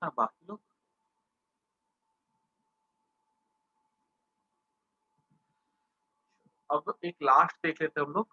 हाँ, बाकी लोग अब एक लास्ट देख लेते हैं हम लोग।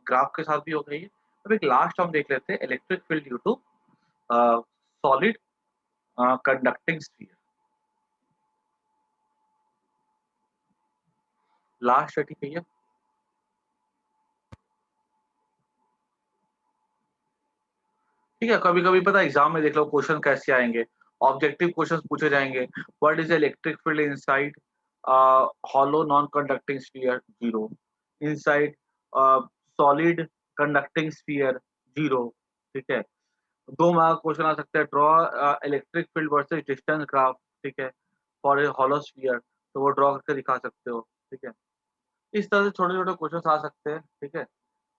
ग्राफ के साथ भी हो गई है। अब एक लास्ट हम देख लेते हैं, electric field due to solid conducting sphere. Last है, ठीक है ये। ठीक है, कभी कभी पता है एग्जाम में देख लो क्वेश्चन कैसे आएंगे। ऑब्जेक्टिव क्वेश्चन पूछे जाएंगे। What is electric field inside hollow non conducting sphere? Zero. Inside solid conducting sphere? Zero. ठीक है। 2 मार्क क्वेश्चन आ सकते हैं, draw electric field versus distance graph. ठीक है, फॉर ए हॉलो स्फीयर, तो वो ड्रॉ करके दिखा सकते हो। ठीक है, इस तरह से छोटे छोटे क्वेश्चन आ सकते हैं। ठीक है,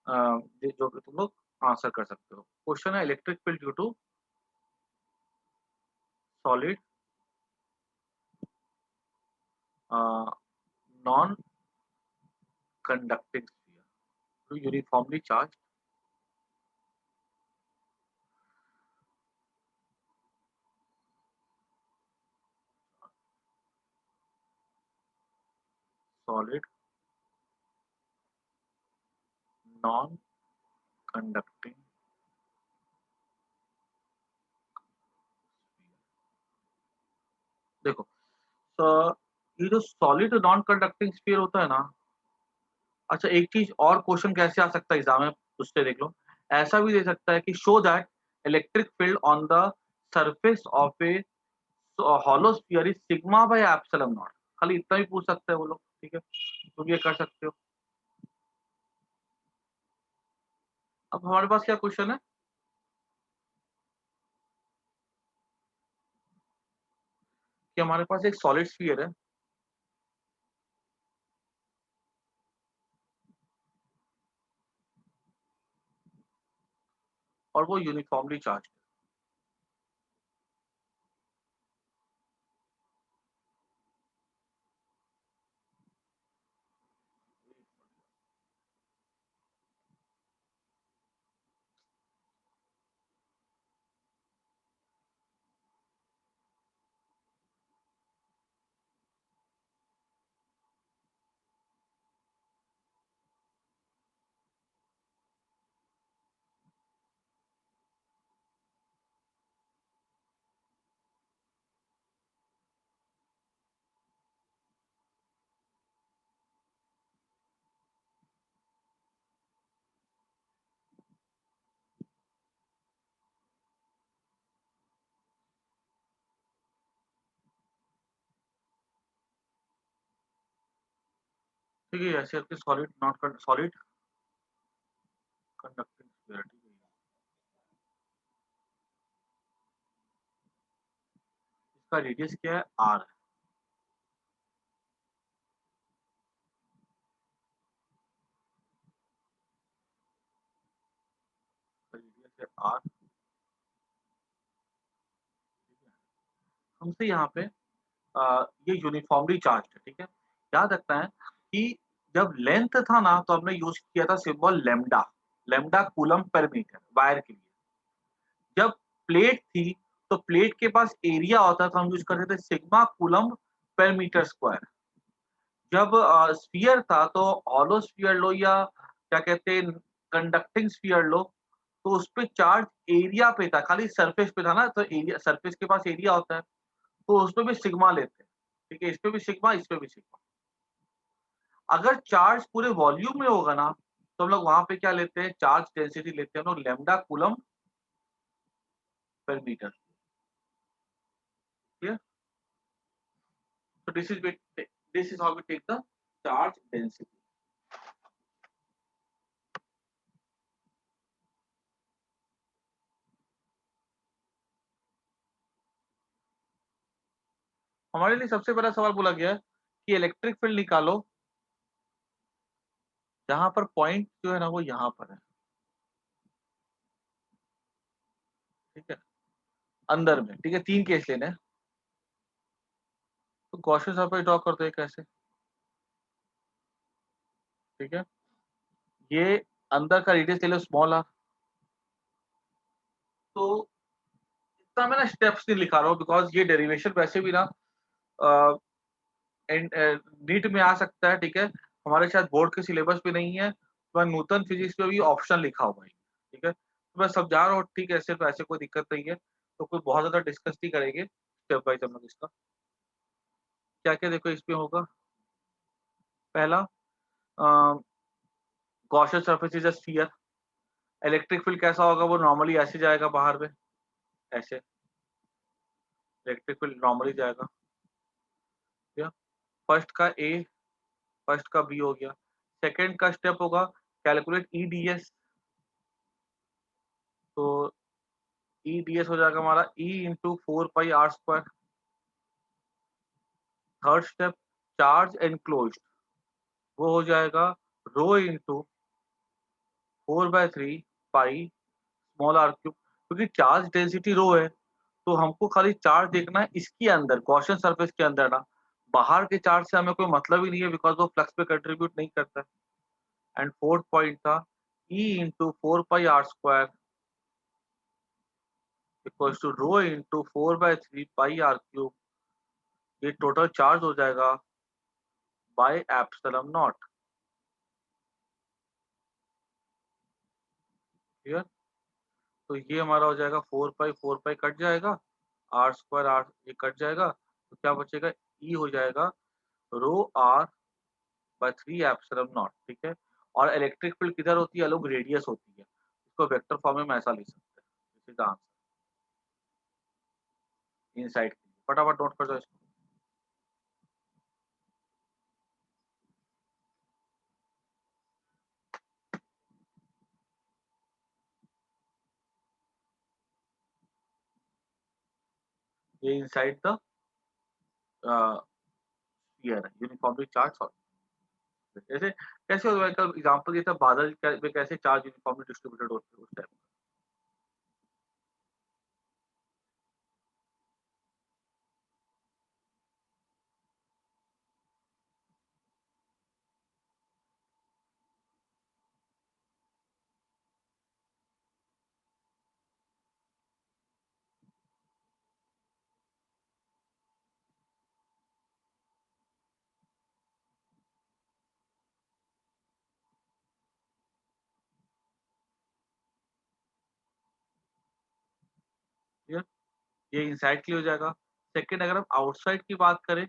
जो कि तुम लोग आंसर कर सकते हो। क्वेश्चन है, electric field due to solid non conducting sphere uniformly charge. Solid non conducting. देखो, तो ये जो सॉलिड नॉन कंडक्टिंग स्फीयर होता है ना। अच्छा, एक चीज और क्वेश्चन कैसे आ सकता है एग्जाम में, उससे देख लो। ऐसा भी दे सकता है कि show that electric field on the surface of A hollow sphere is sigma by epsilon not. खाली इतना भी पूछ सकते हैं वो लोग। ठीक है, तुम ये कर सकते हो। अब हमारे पास क्या क्वेश्चन है कि हमारे पास एक सॉलिड स्फीयर है और वो यूनिफॉर्मली चार्ज ठीक है, ऐसे करके solid not solid conducting sphere. ठीक है, इसका रेडियस क्या है, आर। रेडियस है आर। हमसे यहाँ पे ये यूनिफॉर्मली चार्ज है। ठीक है, याद रखना है कि जब लेंथ था ना तो हमने यूज किया था सिंबल लेमडा। लेमडा कूलम पर मीटर वायर के लिए। जब प्लेट थी तो प्लेट के पास एरिया होता था, हम यूज करते थे सिग्मा कूलम पर मीटर स्क्वायर। जब स्फीयर था तो हॉलो स्फीयर लो या क्या कहते हैं कंडक्टिंग स्फीयर लो, तो उस पे चार्ज एरिया पे था, खाली सरफेस पे था ना, तो एरिया सरफेस के पास एरिया होता है, तो उस पे भी सिग्मा लेते हैं। ठीक है, इस पे भी सिग्मा, इस पे भी सिग्मा। अगर चार्ज पूरे वॉल्यूम में होगा ना तो हम लोग वहां पे क्या लेते हैं, चार्ज डेंसिटी लेते हैं हम लोग लैम्डा कूलम पर मीटर। क्लियर? तो this is how we take the charge density. हमारे लिए सबसे बड़ा सवाल बोला गया है कि इलेक्ट्रिक फील्ड निकालो जहां पर पॉइंट जो है ना वो यहाँ पर है। ठीक है, अंदर में। ठीक है, 3 केस लेने हैं। तो गॉसियन सरफेस ड्रॉ करते हैं कैसे। ठीक है, ये अंदर का रेडियस ले लो स्मॉल आर। तो इतना मैं ना स्टेप्स नहीं लिखा रहा हूँ बिकॉज़ ये डेरिवेशन वैसे भी ना नीट में आ सकता है, ठीक है? हमारे शायद बोर्ड के सिलेबस में नहीं है, तो न्यूटन फिजिक्स में भी ऑप्शन लिखा हुआ है, ठीक है? तो मैं समझा रहा हूँ, ठीक है, सिर्फ ऐसे कोई दिक्कत नहीं है, तो कोई बहुत ज़्यादा डिस्कस नहीं करेंगे, स्टेप बाय हम लोग इसका। क्या-क्या देखो इसमें होगा, पहला अ, Gaussian surface is a sphere, electric field कैसा होगा, वो नॉर्मली ऐसे जाएगा बाहर में, ऐसे, इलेक्ट्रिक फील्ड नॉर्मली जाएगा, ठीक है? फर्स्ट का ए, फर्स्ट का बी हो गया। सेकंड का स्टेप होगा कैलकुलेट ईडीएस, तो ईडीएस हो जाएगा हमारा E into 4 pi are square. Third step charge enclosed, वो हो जाएगा rho into 4/3 pi small R cube, क्योंकि चार्ज डेंसिटी रो है, तो हमको खाली चार्ज देखना है इसके अंदर, गॉसियन सरफेस के अंदर ना, बाहर के चार्ज से हमें कोई मतलब ही नहीं है बिकॉज़ वो फ्लक्स पे कंट्रीब्यूट नहीं करता है। एंड फोर्थ पॉइंट था E into 4 pi are square equals to rho into 4/3 pi r cube, ये टोटल चार्ज हो जाएगा बाय एप्सिलॉन नॉट। क्लियर? तो ये हमारा हो जाएगा 4 पाई कट जाएगा, आर स्क्वायर आर ये कट जाएगा, तो क्या बचेगा, ई हो जाएगा रो आर बाय 3 एप्सिलॉन नॉट, ठीक है? और इलेक्ट्रिक फील्ड किधर होती है, अलग रेडियस होती है, इसको वेक्टर फॉर्म में हम ऐसा लिख सकते हैं। This is the answer inside. फटाफट नोट कर दो इसको। ये इनसाइड द स्फीयर है, यूनिफॉर्मली चार्ज। जैसे कैसे होगा, कल एग्जांपल दिया था बादल में कैसे चार्ज यूनिफॉर्मली डिस्ट्रीब्यूटेड होते हैं उस टाइम। क्लियर? ये इनसाइड के लिए हो जाएगा। सेकंड अगर हम आउटसाइड की बात करें,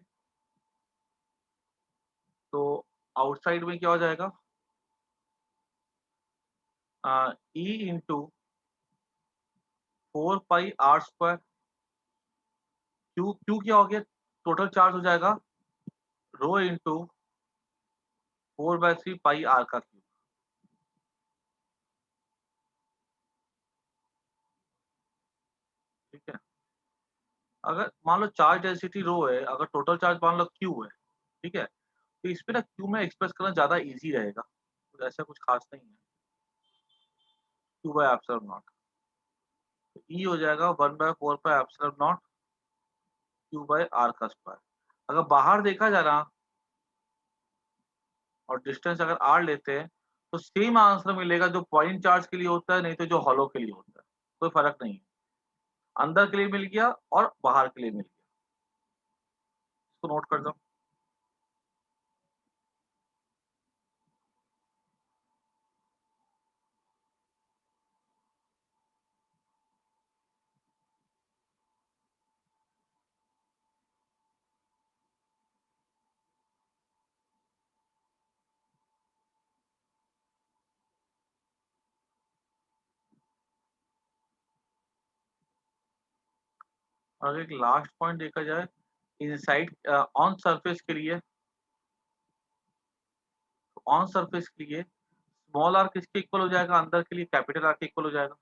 तो आउटसाइड में क्या हो जाएगा, E into 4 pi are square, q q क्या हो गया, टोटल चार्ज हो जाएगा रो इंटू 4/3 पाई आर का क्यूब, ठीक है? अगर मान लो चार्ज डेंसिटी रो है, अगर टोटल चार्ज मान लो क्यू है, ठीक है? तो इसपे ना क्यू में एक्सप्रेस करना ज़्यादा ईज़ी रहेगा, तो ऐसा कुछ खास नहीं है, क्यू बाय एप्सिलॉन नॉट। तो ई हो जाएगा 1/4 pi epsilon naught q by r का स्क्वायर। अगर बाहर देखा जा रहा और डिस्टेंस अगर आर लेते हैं, तो सेम आंसर मिलेगा जो पॉइंट चार्ज के लिए होता है, नहीं तो जो हॉलो के लिए होता है। कोई फ़र्क नहीं है। अंदर के लिए मिल गया और बाहर के लिए मिल गया। इसको नोट कर दो। और एक लास्ट पॉइंट देखा जाए इनसाइड ऑन सरफेस के लिए, ऑन सरफेस के लिए स्मॉल आर किसके इक्वल हो जाएगा, अंदर के लिए कैपिटल आर के इक्वल हो जाएगा।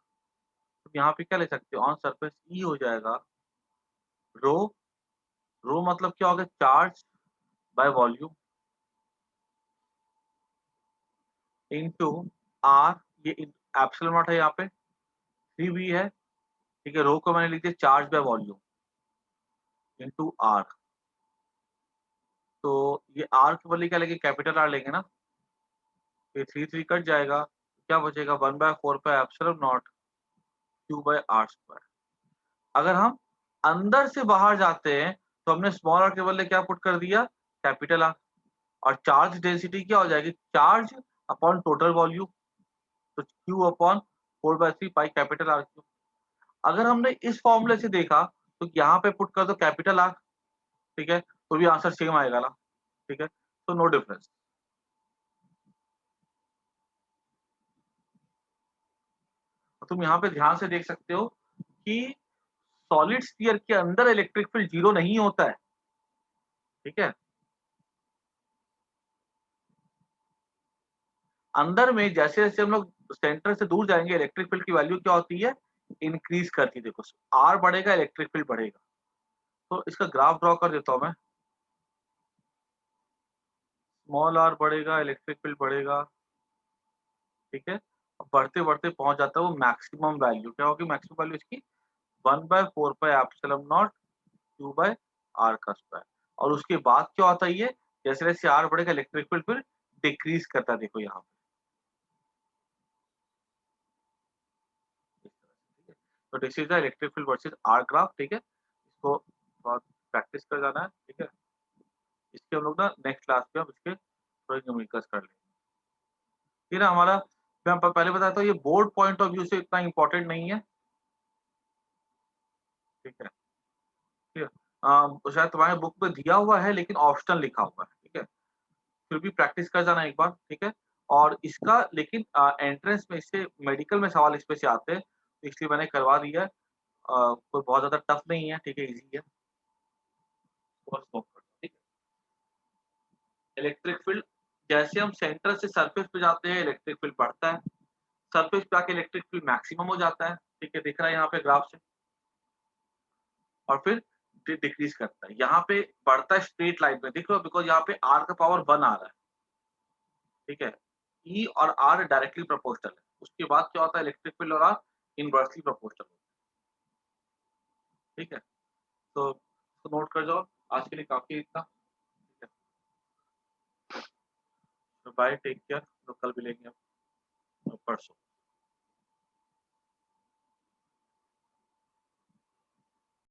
तो यहाँ पे क्या ले सकते हो, ऑन सरफेस ई हो जाएगा रो, रो मतलब क्या होगा, charge by volume into r, ये एप्सिलॉन नॉट है यहाँ पे, 3 है, ठीक है? रो को मैंने लिख दिया charge by volume into r. तो ये आर के बदले क्या लेंगे, कैपिटल आर लेंगे ना, ये 3 कट जाएगा, क्या बचेगा 1/4 pi epsilon naught q by r square. अगर हम अंदर से बाहर जाते हैं तो हमने स्मॉल आर के बदले क्या पुट कर दिया, कैपिटल आर। और चार्ज डेंसिटी क्या हो जाएगी, चार्ज अपॉन टोटल वॉल्यूम, तो Q upon 4/3 pi capital R Q. अगर हमने इस फॉर्मूले से देखा तो यहाँ पे पुट कर दो कैपिटल आर, ठीक है, तो भी आंसर सेम आएगा ना, ठीक है, तो नो डिफरेंस। तुम यहाँ पे ध्यान से देख सकते हो कि सॉलिड स्फीयर के अंदर इलेक्ट्रिक फील्ड जीरो नहीं होता है, ठीक है। अंदर में जैसे जैसे हम लोग सेंटर से दूर जाएंगे इलेक्ट्रिक फील्ड की वैल्यू क्या होती है, इंक्रीज करती है। देखो आर बढ़ेगा इलेक्ट्रिक फील्ड बढ़ेगा। तो इसका ग्राफ ड्रॉ कर देता हूं मैं। स्मॉल आर बढ़ेगा इलेक्ट्रिक फील्ड बढ़ेगा, ठीक है। अब बढ़ते बढ़ते पहुंच जाता है वो मैक्सिमम वैल्यू, क्या होगी मैक्सिमम वैल्यू इसकी, 1/4 pi epsilon naught q by r का स्क्वायर। और उसके बाद क्या होता है, ये जैसे जैसे आर बढ़ेगा इलेक्ट्रिक फील्ड फिर डिक्रीज करता है, देखो यहाँ पे इस तरह से, ठीक है। तो this is the electric field versus r graph, ठीक है। इसको बहुत प्रैक्टिस कर जाना है, ठीक है। इसके हम लोग ना नेक्स्ट क्लास में हम इसके थोड़े न्यूमेरिकल्स कर लेंगे। फिर हमारा, मैं पहले बताता हूँ, ये बोर्ड पॉइंट ऑफ व्यू से इतना इंपॉर्टेंट नहीं है, ठीक है। ठीक है, शायद तुम्हारे बुक में दिया हुआ है लेकिन ऑप्शनल लिखा हुआ है, ठीक है। फिर भी प्रैक्टिस कर जाना एक बार, ठीक है। और इसका लेकिन एंट्रेंस में इससे मेडिकल में सवाल इस पे से आते हैं, तो इसलिए मैंने करवा दिया है। कोई बहुत ज्यादा टफ नहीं है, ठीक है, इजी है। बस note कर लो, ठीक है। इलेक्ट्रिक फील्ड, जैसे हम सेंटर से सरफेस पे जाते हैं इलेक्ट्रिक फील्ड बढ़ता है, सरफेस पे आके इलेक्ट्रिक फील्ड मैक्सिमम हो जाता है, ठीक है, दिख रहा है यहाँ पे ग्राफ से। और फिर डिक्रीज करता है, यहाँ पे बढ़ता है स्ट्रेट लाइन में, देख लो, बिकॉज यहाँ पे आर का पावर 1 आ रहा है, ठीक है। ई और आर डायरेक्टली प्रोपोर्शनल है, उसके बाद क्या होता है इलेक्ट्रिक फील्ड और आर इनवर्सली प्रोपोर्शनल होता है, ठीक है। तो नोट कर जाओ, आज के लिए काफी है इतना, ठीक है। तो बाय, टेक केयर, तो कल मिलेंगे हम परसों।